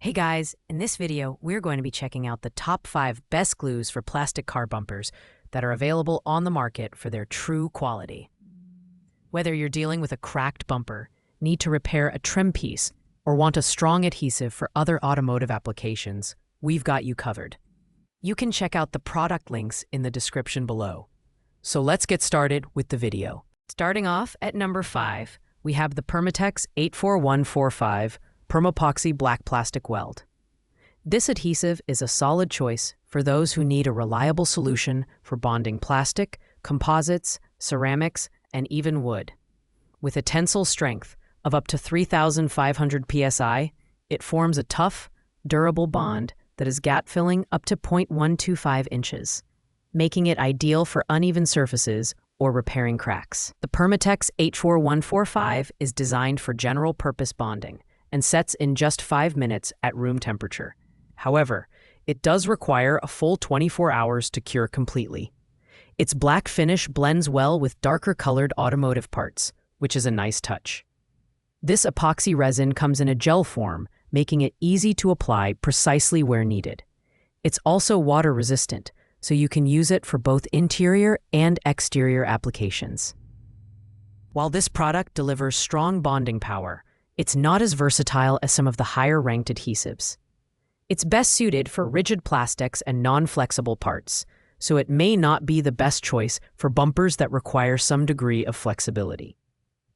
Hey guys, in this video, we're going to be checking out the top 5 best glues for plastic car bumpers that are available on the market for their true quality. Whether you're dealing with a cracked bumper, need to repair a trim piece, or want a strong adhesive for other automotive applications, we've got you covered. You can check out the product links in the description below. So let's get started with the video. Starting off at number 5, we have the Permatex 84145 Permapoxy Black Plastic Weld. This adhesive is a solid choice for those who need a reliable solution for bonding plastic, composites, ceramics, and even wood. With a tensile strength of up to 3,500 psi, it forms a tough, durable bond that is gap-filling up to 0.125 inches, making it ideal for uneven surfaces or repairing cracks. The Permatex 84145 is designed for general-purpose bonding and sets in just 5 minutes at room temperature. However, it does require a full 24 hours to cure completely. Its black finish blends well with darker colored automotive parts, which is a nice touch. This epoxy resin comes in a gel form, making it easy to apply precisely where needed. It's also water resistant, so you can use it for both interior and exterior applications. While this product delivers strong bonding power, it's not as versatile as some of the higher-ranked adhesives. It's best suited for rigid plastics and non-flexible parts, so it may not be the best choice for bumpers that require some degree of flexibility.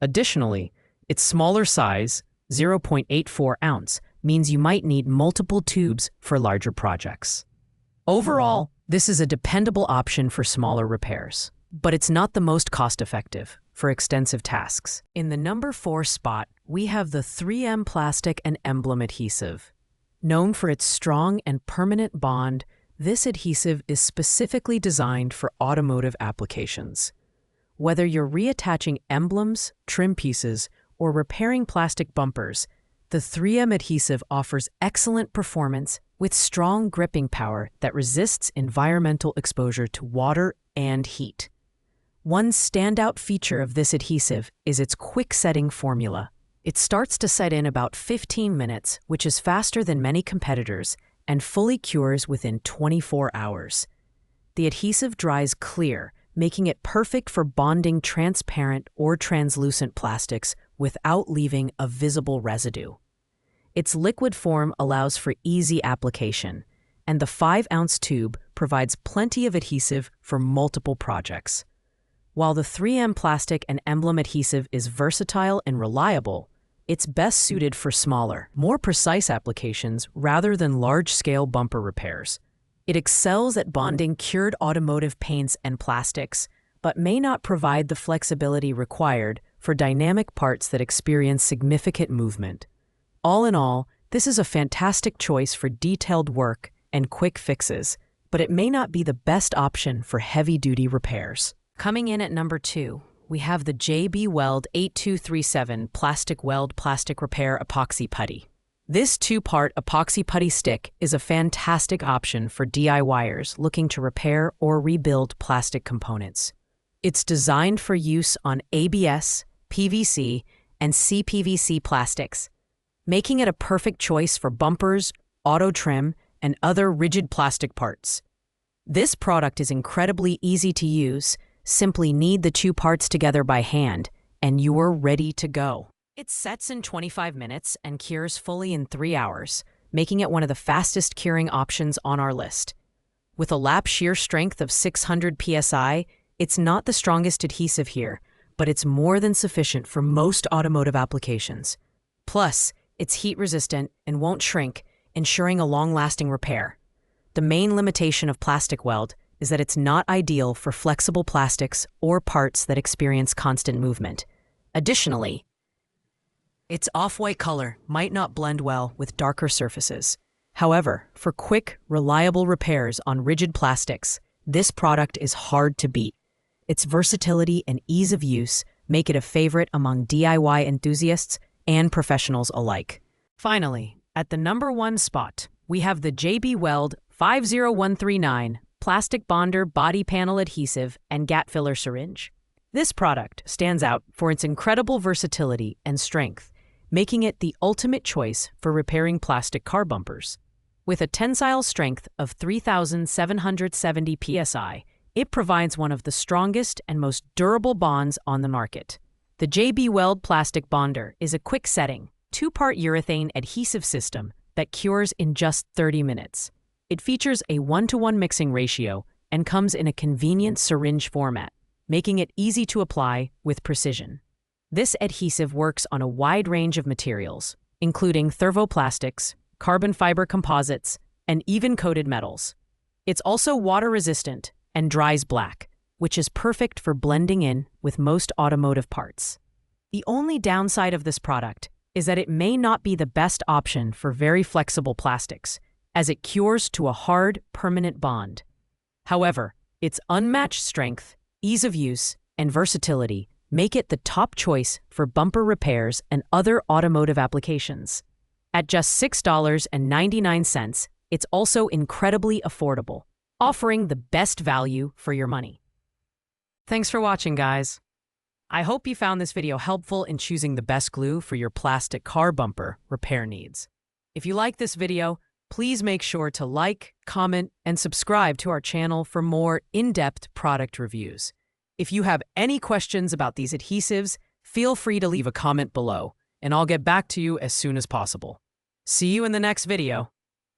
Additionally, its smaller size, 0.84 ounce, means you might need multiple tubes for larger projects. Overall, this is a dependable option for smaller repairs, but it's not the most cost-effective for extensive tasks. In the number 4 spot, we have the 3M Plastic and Emblem Adhesive. Known for its strong and permanent bond, this adhesive is specifically designed for automotive applications. Whether you're reattaching emblems, trim pieces, or repairing plastic bumpers, the 3M adhesive offers excellent performance with strong gripping power that resists environmental exposure to water and heat. One standout feature of this adhesive is its quick-setting formula. It starts to set in about 15 minutes, which is faster than many competitors, and fully cures within 24 hours. The adhesive dries clear, making it perfect for bonding transparent or translucent plastics without leaving a visible residue. Its liquid form allows for easy application, and the 5-ounce tube provides plenty of adhesive for multiple projects. While the 3M Plastic and Emblem Adhesive is versatile and reliable, it's best suited for smaller, more precise applications rather than large-scale bumper repairs. It excels at bonding cured automotive paints and plastics, but may not provide the flexibility required for dynamic parts that experience significant movement. All in all, this is a fantastic choice for detailed work and quick fixes, but it may not be the best option for heavy-duty repairs. Coming in at number 2, we have the Weld 8237 PlasticWeld Plastic Repair Epoxy Putty. This 2-part epoxy putty stick is a fantastic option for DIYers looking to repair or rebuild plastic components. It's designed for use on ABS, PVC, and CPVC plastics, making it a perfect choice for bumpers, auto trim, and other rigid plastic parts. This product is incredibly easy to use. Simply knead the 2 parts together by hand, and you're ready to go. It sets in 25 minutes and cures fully in 3 hours, making it one of the fastest curing options on our list. With a lap shear strength of 600 psi, it's not the strongest adhesive here, but it's more than sufficient for most automotive applications. Plus, it's heat-resistant and won't shrink, ensuring a long-lasting repair. The main limitation of PlasticWeld is that it's not ideal for flexible plastics or parts that experience constant movement. Additionally, its off-white color might not blend well with darker surfaces. However, for quick, reliable repairs on rigid plastics, this product is hard to beat. Its versatility and ease of use make it a favorite among DIY enthusiasts and professionals alike. Finally, at the number 1 spot, we have the Weld 50139 Plastic Bonder Body Panel Adhesive and Gap Filler Syringe. This product stands out for its incredible versatility and strength, making it the ultimate choice for repairing plastic car bumpers. With a tensile strength of 3,770 psi, it provides one of the strongest and most durable bonds on the market. The Weld plastic bonder is a quick-setting, 2-part urethane adhesive system that cures in just 30 minutes. It features a 1-to-1 mixing ratio and comes in a convenient syringe format, making it easy to apply with precision. This adhesive works on a wide range of materials, including thermoplastics, carbon fiber composites, and even coated metals. It's also water-resistant and dries black, which is perfect for blending in with most automotive parts. The only downside of this product is that it may not be the best option for very flexible plastics, as it cures to a hard, permanent bond. However, its unmatched strength, ease of use, and versatility make it the top choice for bumper repairs and other automotive applications. At just $6.99, it's also incredibly affordable, offering the best value for your money. Thanks for watching, guys. I hope you found this video helpful in choosing the best glue for your plastic car bumper repair needs. If you like this video, please make sure to like, comment, and subscribe to our channel for more in-depth product reviews. If you have any questions about these adhesives, feel free to leave a comment below, and I'll get back to you as soon as possible. See you in the next video.